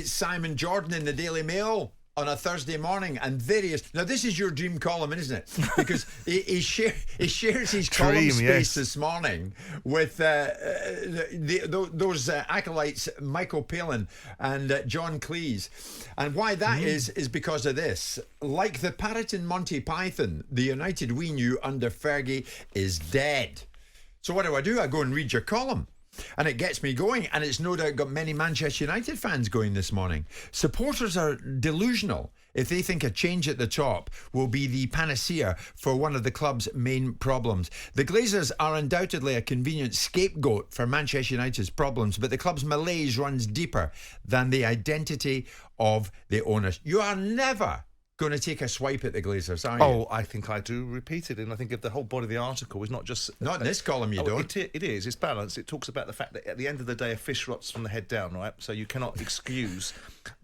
it's Simon Jordan in the Daily Mail on a Thursday morning, and there he is. Now, this is your dream column, isn't it? Because he shares his column space this morning with those acolytes, Michael Palin and John Cleese. And why that is because of this. Like the parrot in Monty Python, the United we knew under Fergie is dead. So what do? I go and read your column. And it gets me going, and it's no doubt got many Manchester United fans going this morning. Supporters are delusional if they think a change at the top will be the panacea for one of the club's main problems. The Glazers are undoubtedly a convenient scapegoat for Manchester United's problems, but the club's malaise runs deeper than the identity of the owners. You are never going to take a swipe at the Glazers, are you? Oh, I think I do repeatedly, and I think if the whole body of the article is not just... Not in this column, you don't. It is. It's balanced. It talks about the fact that at the end of the day, a fish rots from the head down, right? So you cannot excuse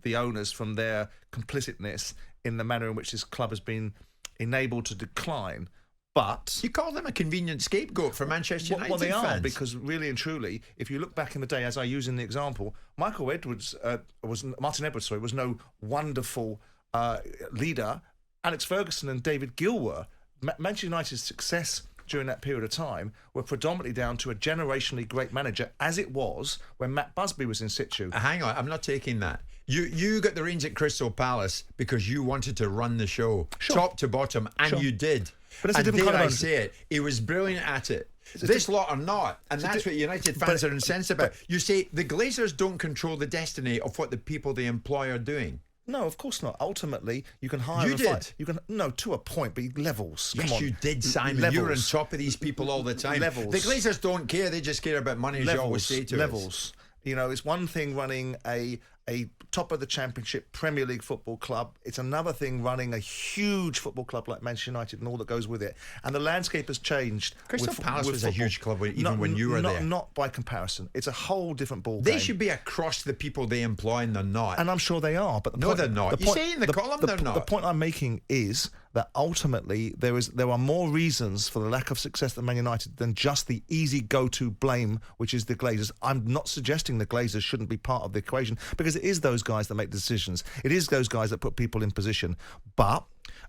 the owners from their complicitness in the manner in which this club has been enabled to decline. But you call them a convenient scapegoat for Manchester United fans. Well, they are, fans. because really and truly, if you look back in the day, as I use in the example, Martin Edwards was no wonderful leader. Alex Ferguson and David Gill were. Manchester United's success during that period of time were predominantly down to a generationally great manager, as it was when Matt Busby was in situ. Hang on, I'm not taking that. You got the reins at Crystal Palace because you wanted to run the show, top to bottom, and you did. But it's a different kind of say it, he was brilliant at it. This lot are not, and that's what United fans are incensed about. You say the Glazers don't control the destiny of what the people they employ are doing. No, of course not. Ultimately, you can hire. You can to a point, but levels. Yes, Come on. you did, Simon. Levels. You're on top of these people all the time. Levels. The Glazers don't care; they just care about money, as you always say to us. You know, it's one thing running a top of the Championship Premier League football club. It's another thing running a huge football club like Manchester United and all that goes with it. And the landscape has changed. Crystal Palace was a huge club even when you were there. Not by comparison. It's a whole different ballgame. They should be across the people they employ, and they're not. And I'm sure they are. But they're not. You say in the column they're not. The point I'm making is that ultimately there are more reasons for the lack of success at Man United than just the easy go-to blame, which is the Glazers. I'm not suggesting the Glazers shouldn't be part of the equation, because it is those guys that make decisions. It is those guys that put people in position. But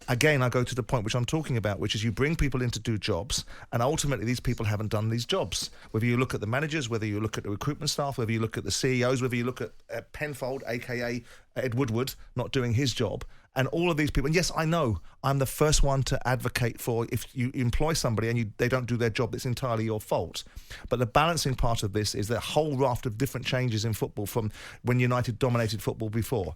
again, I go to the point which I'm talking about, which is you bring people in to do jobs, and ultimately these people haven't done these jobs. Whether you look at the managers, whether you look at the recruitment staff, whether you look at the CEOs, whether you look at Penfold, a.k.a. Ed Woodward, not doing his job, and all of these people. And yes, I know I'm the first one to advocate for if you employ somebody and they don't do their job, it's entirely your fault. But the balancing part of this is the whole raft of different changes in football from when United dominated football before.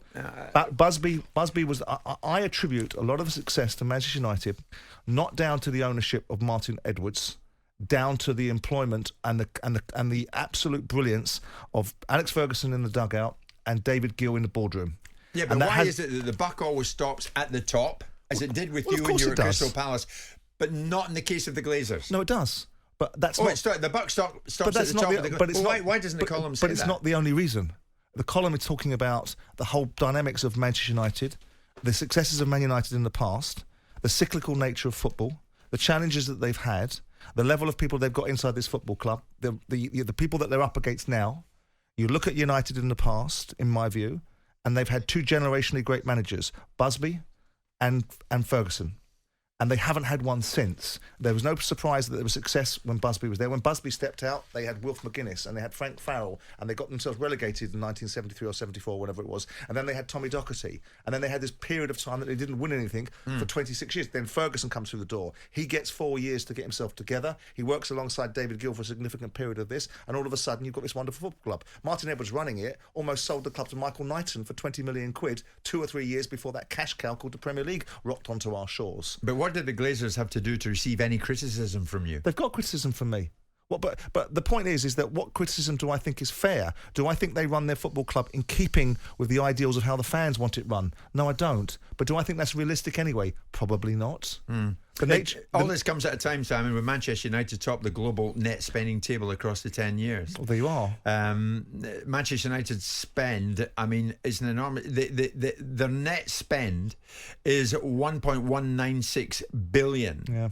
Busby was. I attribute a lot of the success to Manchester United, not down to the ownership of Martin Edwards, down to the employment and the absolute brilliance of Alex Ferguson in the dugout and David Gill in the boardroom. Yeah, but why is it that the buck always stops at the top, as it did with you when you were at Crystal Palace, but not in the case of the Glazers? No, it does. But that's not... the buck stops at the top of the Glazers. Why doesn't the column say that? But it's not the only reason. The column is talking about the whole dynamics of Manchester United, the successes of Man United in the past, the cyclical nature of football, the challenges that they've had, the level of people they've got inside this football club, the people that they're up against now. You look at United in the past, in my view, and they've had two generationally great managers, Busby and Ferguson. And they haven't had one since. There was no surprise that there was success when Busby was there. When Busby stepped out, they had Wilf McGuinness and they had Frank Farrell, and they got themselves relegated in 1973 or 74, whatever it was. And then they had Tommy Docherty. And then they had this period of time that they didn't win anything for 26 years. Then Ferguson comes through the door. He gets 4 years to get himself together. He works alongside David Gill for a significant period of this. And all of a sudden, you've got this wonderful football club. Martin Edwards running it almost sold the club to Michael Knighton for 20 million quid 2 or 3 years before that cash cow called the Premier League rocked onto our shores. But what did the Glazers have to do to receive any criticism from you? They've got criticism from me. But the point is that what criticism do I think is fair? Do I think they run their football club in keeping with the ideals of how the fans want it run? No, I don't. But do I think that's realistic anyway? Probably not. All this comes at a time, Simon, when Manchester United top the global net spending table across the 10 years. Well, there you are. Manchester United spend, is an enormous... Their net spend is 1.196 billion. Yeah.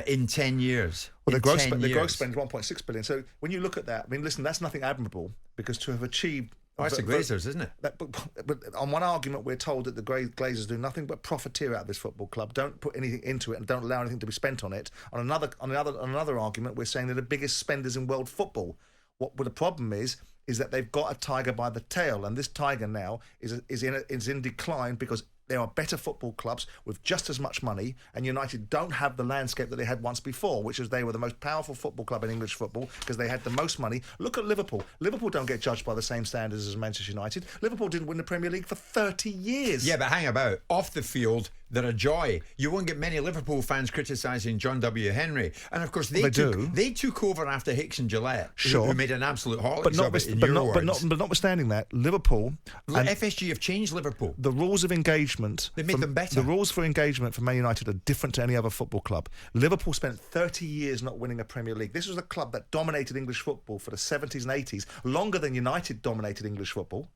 In 10 years. Well, the gross spend is 1.6 billion. So when you look at that, listen, that's nothing admirable, because to have achieved Oh, it's the Glazers, isn't it? But on one argument, we're told that the Glazers do nothing but profiteer out of this football club, don't put anything into it, and don't allow anything to be spent on it. On another argument, we're saying they're the biggest spenders in world football. What the problem is that they've got a tiger by the tail, and this tiger now is in decline because there are better football clubs with just as much money, and United don't have the landscape that they had once before, which is they were the most powerful football club in English football because they had the most money. Look at Liverpool. Liverpool don't get judged by the same standards as Manchester United. Liverpool didn't win the Premier League for 30 years. Yeah, but hang about. Off the field, they're a joy. You won't get many Liverpool fans criticising John W. Henry. And of course, they took over after Hicks and Gillette, who made an absolute holiday of it in your words. But notwithstanding that, Liverpool... FSG have changed Liverpool. The rules of engagement... They made them better. The rules for engagement for Man United are different to any other football club. Liverpool spent 30 years not winning a Premier League. This was a club that dominated English football for the 70s and 80s, longer than United dominated English football.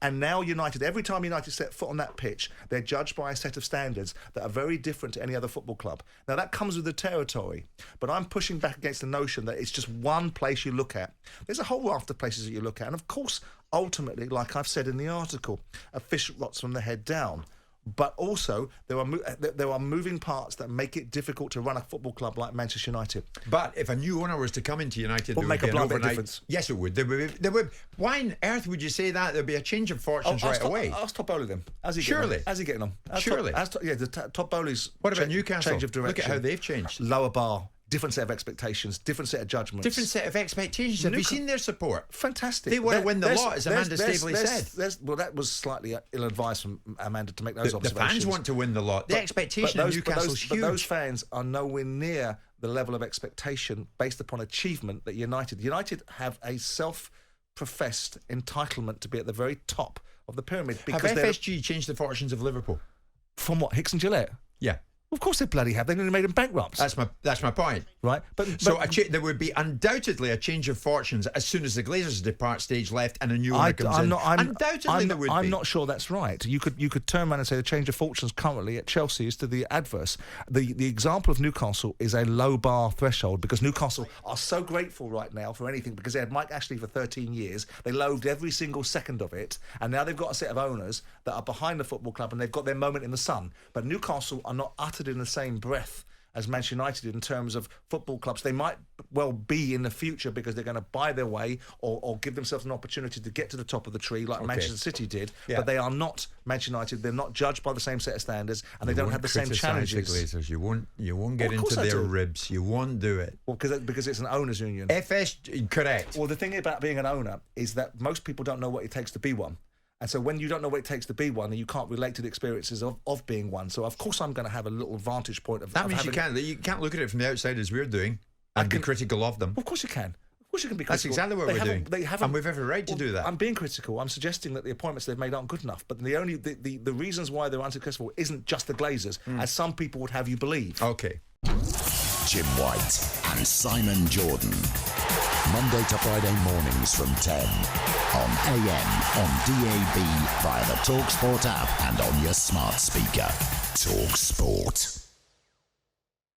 And now United, every time United set foot on that pitch, they're judged by a set of standards that are very different to any other football club. Now, that comes with the territory, but I'm pushing back against the notion that it's just one place you look at. There's a whole raft of places that you look at. And of course, ultimately, like I've said in the article, a fish rots from the head down. But also, there are moving parts that make it difficult to run a football club like Manchester United. But if a new owner was to come into United, there would make be a an bloody overnight difference. Yes, it would. There would. Why on earth would you say that? There'd be a change of fortunes right away. Ask Todd Bowley then. How's he getting on? Surely. Todd Bowley's. What about Newcastle? Change of direction. Look at how they've changed. Lower bar. Different set of expectations, different set of judgments. Different set of expectations. Have you seen their support? Fantastic. They want to win the lot, as Amanda Staveley said. Well, that was slightly ill-advised from Amanda to make those observations. The fans want to win the lot. The expectation of Newcastle's huge. But those fans are nowhere near the level of expectation based upon achievement that United have a self-professed entitlement to be at the very top of the pyramid. Have FSG changed the fortunes of Liverpool? From what, Hicks and Gillette? Yeah. Of course they bloody have. They nearly made them bankrupts. That's my point. Right. But there would be undoubtedly a change of fortunes as soon as the Glazers depart stage left and a new owner comes in. I'm not sure that's right. You could turn around and say the change of fortunes currently at Chelsea is to the adverse. The example of Newcastle is a low bar threshold because Newcastle are so grateful right now for anything because they had Mike Ashley for 13 years. They loathed every single second of it, and now they've got a set of owners that are behind the football club and they've got their moment in the sun. But Newcastle are not uttered in the same breath as Manchester United in terms of football clubs. They might well be in the future because they're going to buy their way or give themselves an opportunity to get to the top of the tree like Manchester City did. Yeah. But they are not Manchester United. They're not judged by the same set of standards and they don't have the same challenges. The Glazers. You won't get into their ribs. You won't do it. Well, because it's an owners' union. Correct. Well, the thing about being an owner is that most people don't know what it takes to be one. And so when you don't know what it takes to be one, then you can't relate to the experiences of being one. So, of course, I'm going to have a little vantage point of that. That means you can't look at it from the outside as we're doing and be critical of them. Of course you can. Of course you can be critical. That's exactly what we're doing. And we've every right to do that. I'm being critical. I'm suggesting that the appointments they've made aren't good enough. But the reasons why they're unsuccessful isn't just the Glazers, as some people would have you believe. Okay. Jim White and Simon Jordan. Monday to Friday mornings from 10 on AM, on DAB, via the TalkSPORT app and on your smart speaker. TalkSPORT.